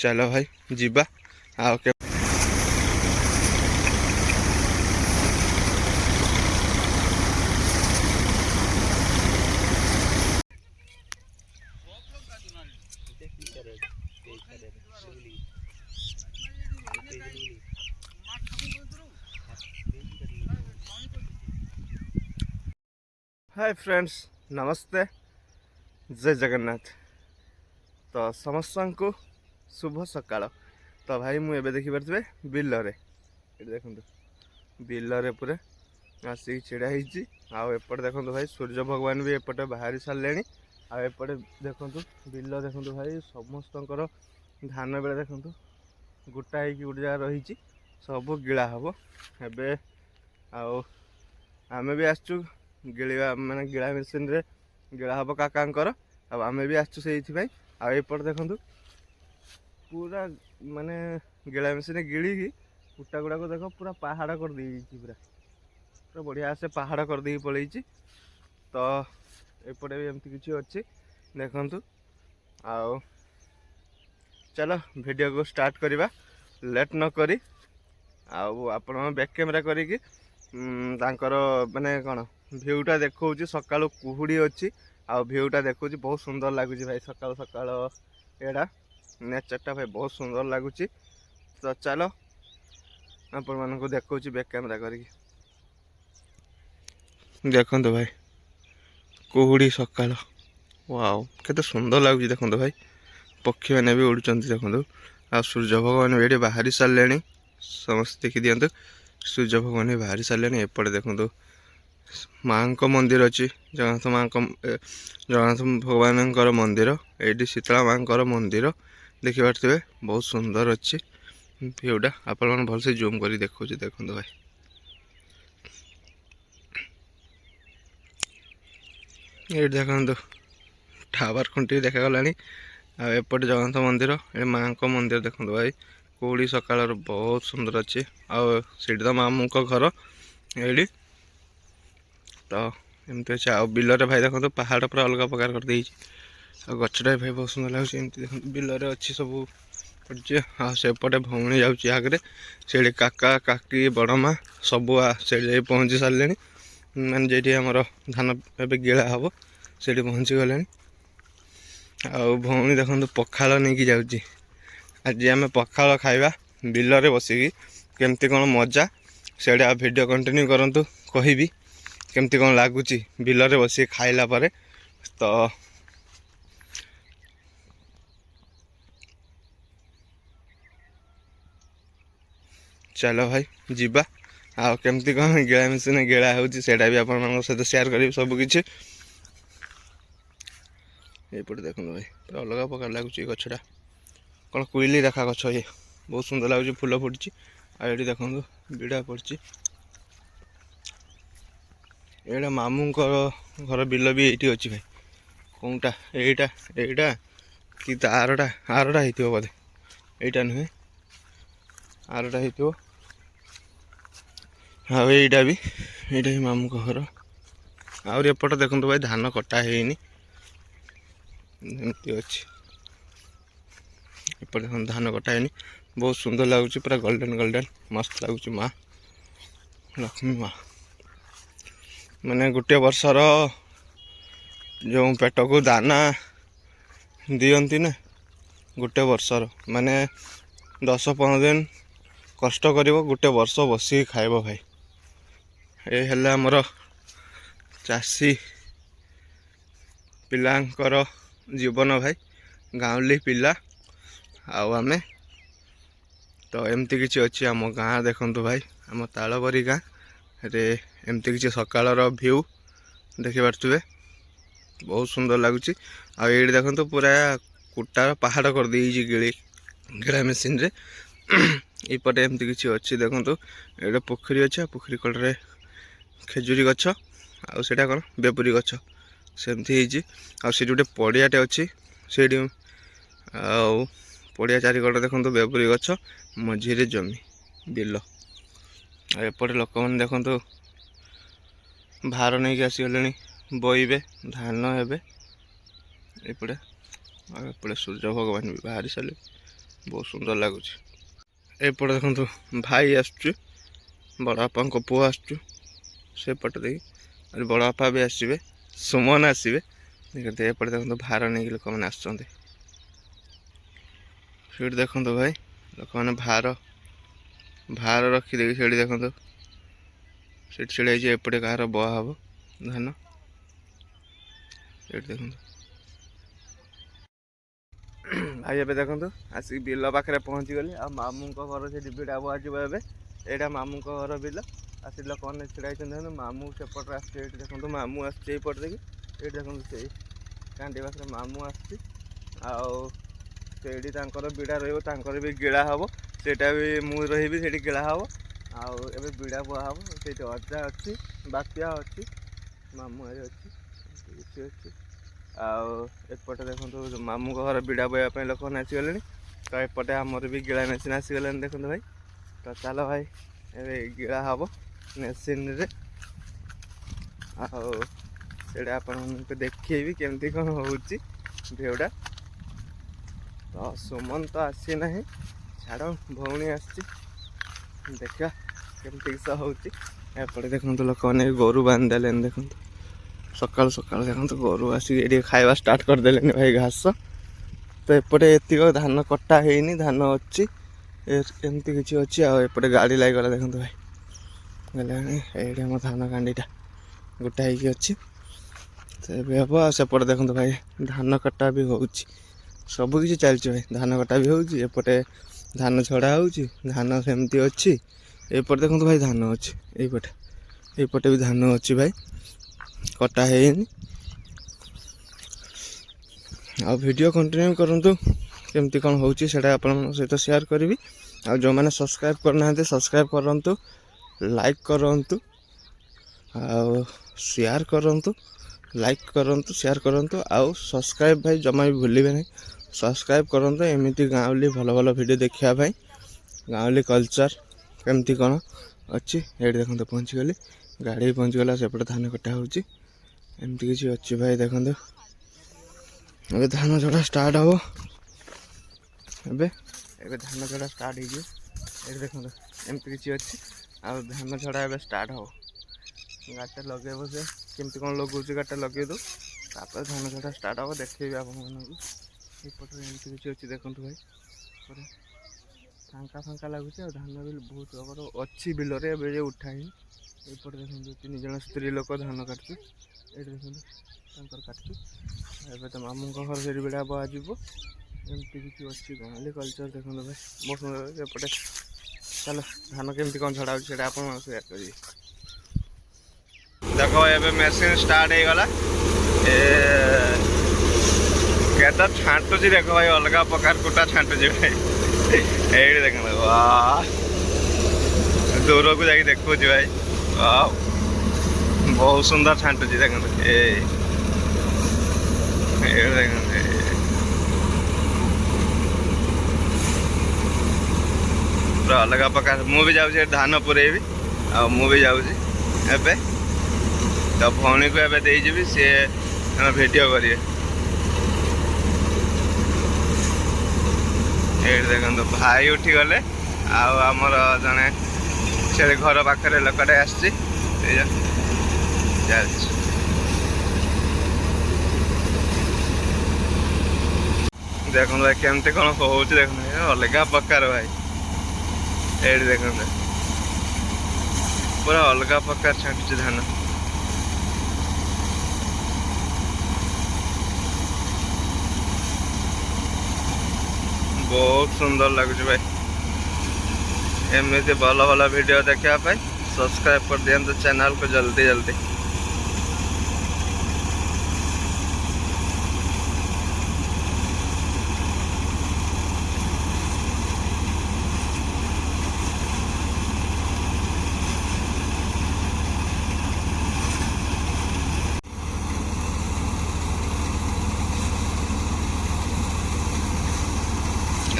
चलो भाई जीवा आओ के हाय फ्रेंड्स नमस्ते जय जगन्नाथ। तो समस्त को शुभ सकाळ। तो भाई मुझे देखिपे बिलरे देखो बिलरे पूरा आसिक छिड़ा होपटे देखो भाई सूर्य भगवान भी एपटे बाहरी सारे आएपटे देखो बिल देखो भाई समस्त धान बेले देखो गोटा गोटे जगह रही सब गिला हम एबे आमे भी आसचु गिड़ा माने गिड़ा मेसीन रे गिड़ा हम काकांकर आमे भी आसचु से आएपटे देखो पूरा माने गिड़ा मेसीन गिड़ी कुटा गुड़ा को देखो पूरा पहाड़ कर दी पूरा पूरा बढ़िया से पहाड़ कर दी पलैची। तो एपटे भी एमती किसी अच्छी देखु आओ चलो वीडियो को स्टार्ट करवा लेट न करी आपण बैक कैमेरा करी माने कौन भ्यूटा देखा सका कुहुड़ी अच्छी आ भ्यूटा देखा बहुत सुंदर लगुच भाई सका सका एड़ा नेचरटा भाई बहुत सुंदर लगुच। तो चलो आपण मानक देखा बैक कैमेरा करी देखो भाई कुहुड़ी सका वाओ केते सुंदर लगुच देखो भाई पक्षी मैंने भी उड़ुंट देखो आ सूर्य भगवान भी ये बाहरी सारे समस्त देखी दिंतु सूर्य भगवान भी बाहरी सारे एपटे देखो माँ को मंदिर अच्छी जगन्नाथ माँ जगन्नाथ भगवान मंदिर ये शीतला माँ मंदिर देखिपे बहुत सुंदर अच्छी भ्यूटा आपण भल से जूम कर देखो देखो भाई ये देखो टावर खुंटी देखा एपटे जगन्नाथ मंदिर ये माँ को मंदिर देखो भाई कौड़ी सकाल बहुत सुंदर अच्छी आठ तो मामू को घर ये तो एमती अच्छे आ बिलरे भाई देखो पहाड़ पूरा अलग प्रकार कर दे गचटा भाई बहुत सुंदर लगे एमती देखो बिलरे अच्छी सब पड़े आसेपटे भौणी जाऊँगी आगे से काका काकी बड़मा सब से पहुँची सारे मैंने जी आमर धान ए गिड़ा हम से पहुँची गले भौणी देखो पखाल नहीं जाऊँगी आज आम पखाल खाइबा बिलरे बसिकी केमती कौन मजा से वीडियो कंटिन्यू करंतु कहबी केमती कौन लगुच बिलरे बस खाइला परे। तो चलो भाई जीवा आओ केमती कौन गिड़ा मेसीन गिड़ा होटा भी आपण सहित शेयर करी सबकि एपटे देखो भाई पूरा अलग प्रकार लगुच गछटा कौन कोईली रेखा गछ ये बहुत सुंदर लगुच फूल फुटी आई देखो बिड़ा पड़ी एटा मामू घर बिल भी ये अच्छी भाई कौनटा एटा कि आरटा आरटा हो बोधे यहीटा नुहे आरटा हो यहीटा भी यहीटा ही मामू घर आउर एपटे देखो भाई धान कटा है एमती अच्छी एपटे देखो धान कटा है बहुत सुंदर लगुच पूरा गोल्डन गोल्डन मस्त लगुच माँ लक्ष्मी माँ मैंने गोटे वर्षर जो पेट को दाना दियंती ना गोटे वर्षर माने 10-15 दिन कष्ट करिवो गोटे वर्ष बसी खाइबो भाई ये हेला हमर चाषी पिलांकर जीवन भाई गाँवली पिला आमे तो एमती किसी अच्छी आम गाँ देखु भाई आम तालबरी गाँ रे एमती किसी सकाळर व्यू देखी पारे बहुत सुंदर लगुच आठ देखो पूरा कुटार पहाड़ कर दी गिड़ी गिड़ा मेसीन रे यपटे एमती किसी अच्छी देखो ये पोखरी अच्छे पोखरी कड़े खेजुरी गछ आटा कौन बेपुरी गछ सेमती से गोटे पड़ियाटे अच्छी से पड़िया चारिकट देखो बेपुरी गछ मझीरे जमी बिल एपटे लोक मैंने देखो भार नहीं आसीगले बोईबे धान हेबे एपटे एपटे सूर्य भगवान भी बाहरी सारे बहुत सुंदर लगुच। एपटे देखो भाई आसुच बड़ बापा पुआ आसपटे देखिए बड़ बापा भी आसवे सुमन आसवे देखते एपटे देखो भार नहीं लोक मैंने आसुँच देखो भाई लोक मैंने भार भार रखिदे से देखो छड़े एपटे कह बुआ हम धान ये देखो भाई एबे देखो आसिक बिल पाखे पहुँची गली आ मामू घर से बिड़ा बुआ जीव एटा मामू घर बिल आस लोक मैंने छिड़ा देखो मामू सेपटे आसते देखो मामू आसपट देखिए ये देखो से कांडी पाखे मामू आसती आड़ी बिड़ा रही भी गिड़ा हम सेटा भी मुझे रही से गिड़ा हम आउ बिड़ा बुआ हम से अजा अच्छी बापिया अच्छी मामू अच्छी किसी अच्छी आउपटे देखो मामू घर बिड़ा बोया लोक मैंने आसीगले तो एपटे आमर भी गिड़ा मेसीन आसीगला देखो भाई तो चलो भाई ए गिड़ा हम मेसीन रे आड़ा आप देखी केमती कौन हो भिउटा तो सुमन तो आसी ना छाड़ भौणी आसी देखा केमती किस होपटे देखो लोक मैंने गोरु बांधिदे देखो सका सका देखो गोरु आसिक खाଇବା स्टार्ट करदे भाई घास तो एपटे एतिक धान कटा है धान अच्छी एमती किसी अच्छी आउपटे गाड़ी लगिगला देखो भाई गलानी ये आम धान कांडीटा गोटा हो अच्छी तो ये हम आसपटे देखो भाई धान कटा भी हो सबकि चलती भाई धान कटा भी होपटे धान छड़ा हो धान सेमती अच्छी एपटे देखो भाई धान अच्छी यपटे भी धान अच्छी भाई कटा है वीडियो कंटिन्यू करंतु केमती कौन हो सहित शेयर करी आ जो मैंने सब्सक्राइब करना सब्सक्राइब करंतु लाइक करंतु शेयर करंतु लाइक करंतु शेयर करंतु आउ सब्सक्राइब भाई जमा भी भूलिए नहीं सब्सक्राइब करंतु एमती गाँवली भल भल वीडियो देखा भाई गाँवली कल्चर केमती कौन अच्छी ये देखो पहुँची गली गाड़ी पहुँची गला सेपटे धान कटा होमती किसी अच्छी भाई देखो ए धान झड़ा स्टार्ट हम ए धान झड़ा स्टार्ट हो देखो एमती किसी अच्छी आ धान झड़ा ए स्टार्ट हम गाड़टा लगे से केमती कौन लगुच गाड़टा लगे दो तापर धान झड़ा स्टार्ट हम देखेबी आपटे एमती किसी अच्छी देखो भाई फांका फांका लगुच धान भी बहुत अच्छी बिलरे उठाई एपटे देखो 3 जन स्त्री लोक धान काटु ये देखो काटु तो मामू घर से बिड़ा बुआ जीव एमती किसी अच्छी गाँवली कल्चर देखो भाई बहुत सुंदर एपटे चलो धान केमती कौन छड़ा होता आप शेयर करिए देखो ये मेसीन स्टार्ट हो गला केता छाटुची देखो भाई अलग प्रकार कुटा छाटुची भाई ये देख वाह दूर को जाकि देखुची भाई वाह बहुत सुंदर छाटुची देख पूरा अलग प्रकार मुझे जाऊँ धान पुरेबी भी जाऊँगी एबे तो भौणी को एबे देजी सी वीडियो करिए ये देखो भाई उठी गले आमर जने से घर पाखे लोकटे आसी देखो भाई केमती कौन हो देखो अलग प्रकार भाई ये देखो पूरा अलग प्रकार छाटुची धान बहुत सुंदर लगुच भाई एमती भल भल वीडियो देखा सब्सक्राइब कर दिखाँ चैनल को जल्दी जल्दी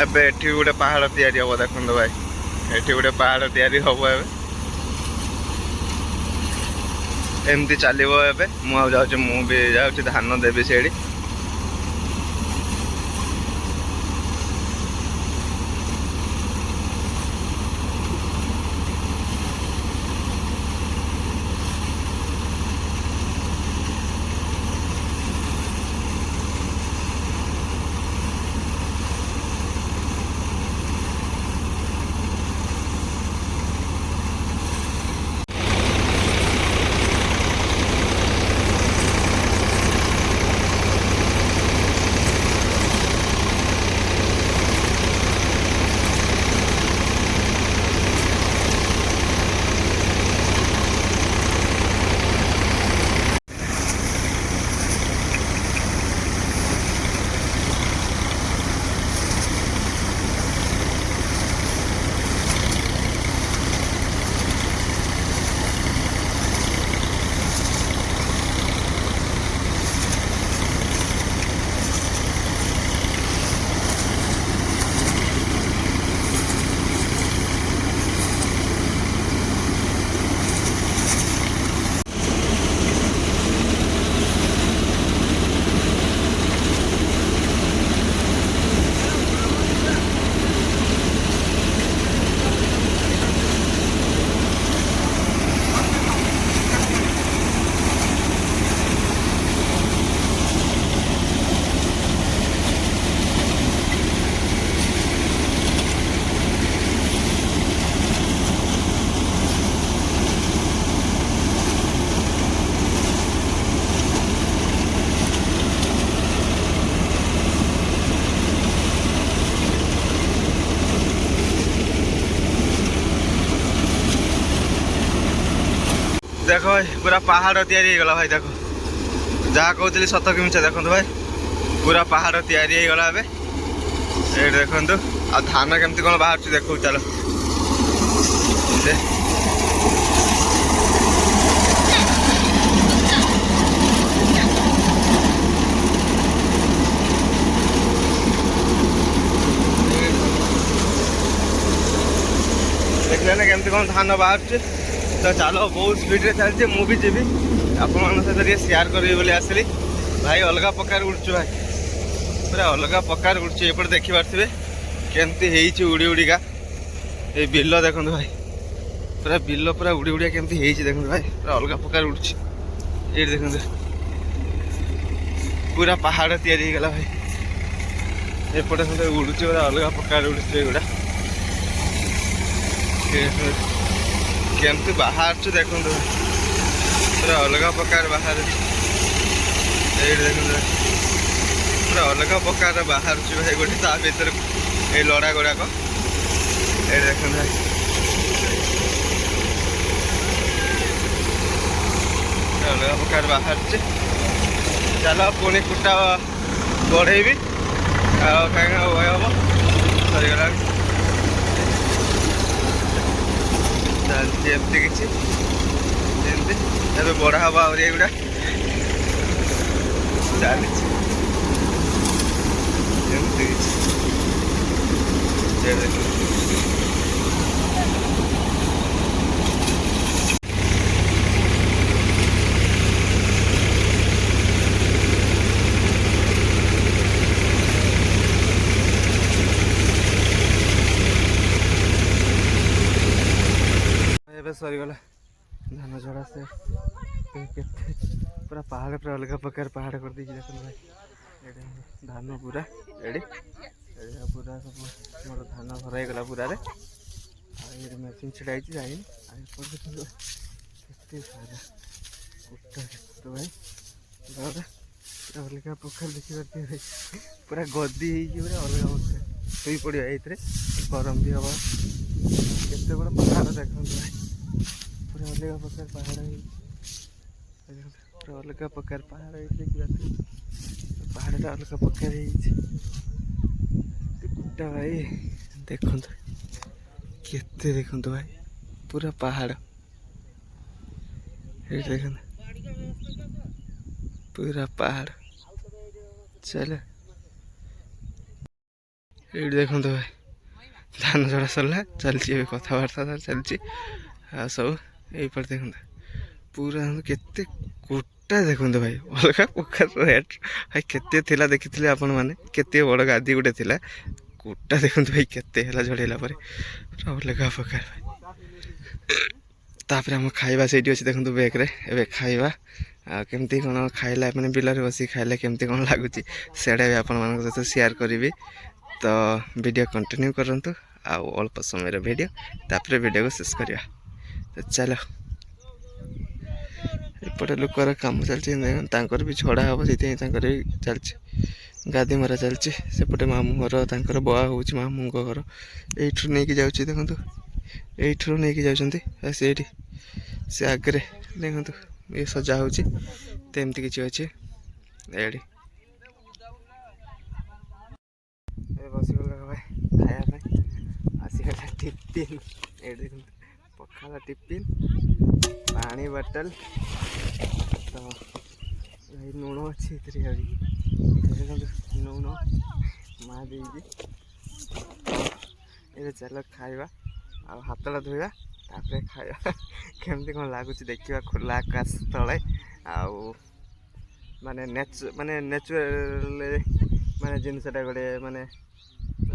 एबे एठी गोटे पहाड़ तैयारी हम देखो भाई एठी गोटे पहाड़ तैयारी हम एमती चलो एबे मुझे जाऊँ धान देवी से देख भाई पूरा पहाड़ तैयारी हो गला भाई देख जहाँ कहते सत कि मिछ देखो भाई पूरा पहाड़ तैयारी हो गला ये देखु आ धान केमती कौन बाहर देखो चलो देखने केमती कौन धान बाहर तो चलो बहुत स्पीड चलती मुझे जी आपण सहित शेयर करी आसली भाई अलग प्रकार उड़चु भाई पूरा अलग प्रकार उड़चु एपटे देखी पारे केमती उड़ी उड़ीका ये बिल देखो भाई पूरा बिल पूरा उड़ी उड़िया केमती देखो भाई पूरा अलग प्रकार उड़ची ये देखो पूरा पहाड़ तैयारी गला भाई एपटे सहित उड़ुची पूरा अलग प्रकार उड़ुची गुड़ा केमती बाहर देखो पूरा अलग प्रकार बाहर देखो पूरा अलग प्रकार बाहर भाई गोटे ता भर ये लड़ा गुड़ाक ये देखो भाई अलग प्रकार बाहर चलो पुणी कुटा बढ़ेबी कहीं हम सरीगला चलती एमती किसी बड़ा हम आगुड़ा चली सरीगला धान झड़ा से पूरा पहाड़ पूरा अलग प्रकार पहाड़ कर दी देख भाई धान पूरा एड़ी पूरा सब मोर धान भर गला पूरा मेसीन छिड़ाई जाए केते सारा कुटा तो भाई पूरा अलग प्रकार देखी पार्टी भाई पूरा गदी पूरा अलग प्रकार शुई पड़ा ये गरम भी हम केते बड़ा पहाड़ देखो भाई पूरा अलग प्रकार पहाड़ पूरा अलग प्रकार पहाड़ पहाड़ अलग प्रकार कुटा भाई देखो केते देखो भाई पूरा पहाड़ ये देखो पूरा पहाड़ चलो ये देखो भाई धान झड़ा सरला चलती कथबार्ता चलती सब यहीपट देखो पूरा केते कुटा देखो भाई अलग प्रकार रेट भाई केते थिला देखी आपण मैंने केते बड़ गादी गोटे थिला कुटा देखो भाई केते हला झड़ेला पर पूरा अलग प्रकार भाई तापर आम खाइबा से अच्छे देखो बैग रे एबे खाइबा केमती कौन खाइला मैंने बिलर बस खाइले केमती कौन लगुच से भी आपण मान सहित शेयर करी तो वीडियो कंटिन्यू करंतु आ अल्प समय वीडियो तापर वीडियो को शेष करवा तो चलो एपटे लोकर कम चलती भी छड़ा हम से भी चलती गादी मरा चलती सेपटे मामू घर बआ हो मामू घर यू नहीं जाऊँ देखो यू नहीं जाऊँ से आगे देखो ये सजा हो एमती किसी अच्छे एडी बसगला भाई खायापी आसगला टिफिन ये देखो पखाला टिफिन पानी बोतल तो भाई लुण अच्छी लुण माँ दे चल खाइबा आ हाथ धोवा तापर खाइबा केमती कौन लगुच देखा खोला आकाश तले आउ माने नेचुरल माने जिनसटा गोटे माने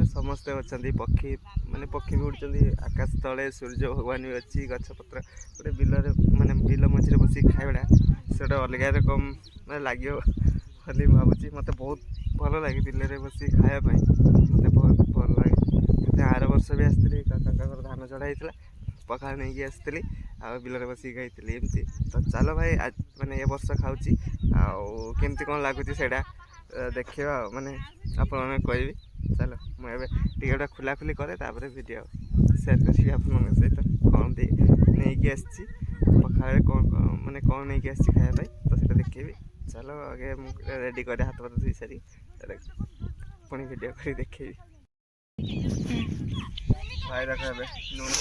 समस्ते अच्छा पक्षी माने पक्षी भी उड़ती आकाश तले सूर्य भगवान भी अच्छी गछपत्र गोटे बिलर माने बिल मझे बस खाइबा से अलग रकम मैं लगे बोली भावुँ मत बहुत भल लगे बिल बस खायापी मत बहुत भल लगे आर वर्ष भी आसती काका धान चढ़ाई पखाड़ नहीं आसती आ बिलर बस खाई एमती तो चलो भाई आज मैंने ये वर्ष खाऊँगी आमती कौन लगुच से देखा माने आपण कह चलो मुझे गोटे खोलाखोली करे वीडियो शेयर करी आप सहित कौन नहीं आसी पखाड़े कौन मैंने कौन नहीं आसी खाया तो सीटा देखेबी। चलो आगे रेडी कर हाथ पात धोई सारी पुणी वीडियो कर देखेबी। भाई रख लुण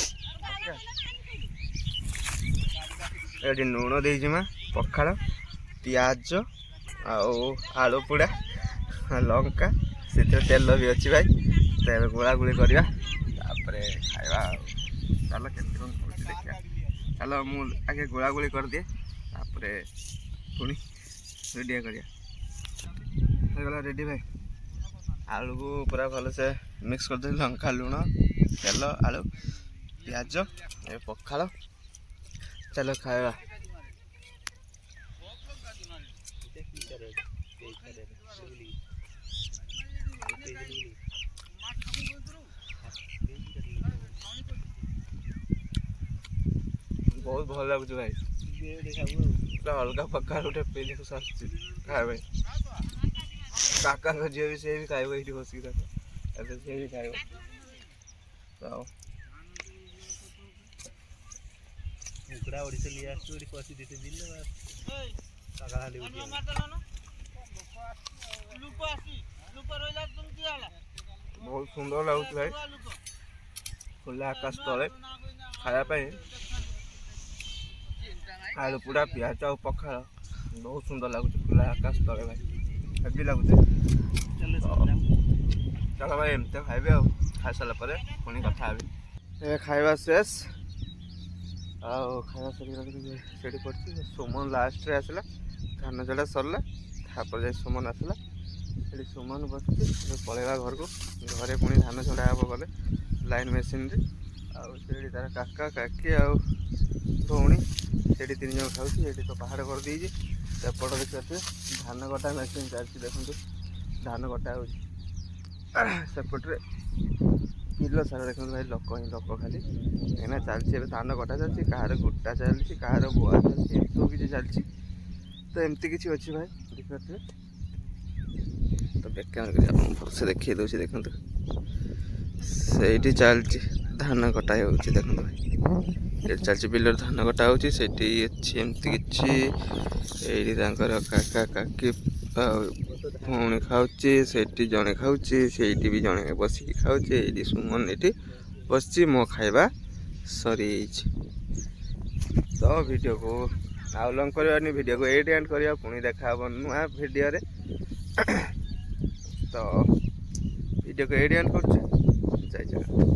ये लुण देमा पखाड़ पियाज आलू पोड़ा लंका से तेल भी अच्छी भाई तो गोला गोली करवा खाଇବା। चलो के देखा चलो मु आगे गोला गोली कर दिए पुणी रेडी करगला रेडी भाई। आलू को पूरा भल से मिक्स कर दे लंका लुण तेल आलू पियाज ए पखाड़ चलो खाଇବା। बहुत भल लगुच भाई अलग प्रकार गोटे पेली को खाए भाई। काका झील भी सी भी खाइब ये बस सी भी खाइब तो कुकुड़ा ओडिसे लिए आसु एडी पसी देते दिन काका खाली बहुत सुंदर लगुच भाई। खुला आकाश तले खायापाई आलू पोड़ा पियाज और पखाड़ बहुत सुंदर लगुच खुला आकाश तले भाई हेवी लगुच। चलो भाई एमती खाइबे खाई सारा पर पुणी कथा हे खाइबा शेष खाଇବା सरी पड़ी सुमन लास्ट रे आसला धान चढ़ा सरला तापर जाए सुमन आसला ये सुमन बस पलैवा घर को घरे पुणी धान चढ़ा हे गले लाइन मेसीन रे तार काका काकी आउणी से 3 जन खाऊँ तो पहाड़ कर दी सेपट देखिए धान कटा मेसीन चलती देखो धान कटा हो सेपटे किलो सारा देखो भाई लोक ही लोक खाली कहीं चलती धान कटा चलती कहार गुटा चलती कहार बुआ चलती सब किसी चलती तो एमती किसी अच्छी भाई देखिए तो भलसे देखिए दूसरी देखो से चलती धान कटा हो देखो भाई ये चलती बिलर धान कटा होमती किसी काका काकी पुणी खाऊे से जड़े खाऊे से भी जड़े बसिक खाऊे ये सुमन ये बस मो खाଇବା सरी तो वीडियो को आउ लंग करवानी वीडियो को एड एंड करवा पुणी देखा नुआ वीडियो रे तो वीडियो को एड एंड कर।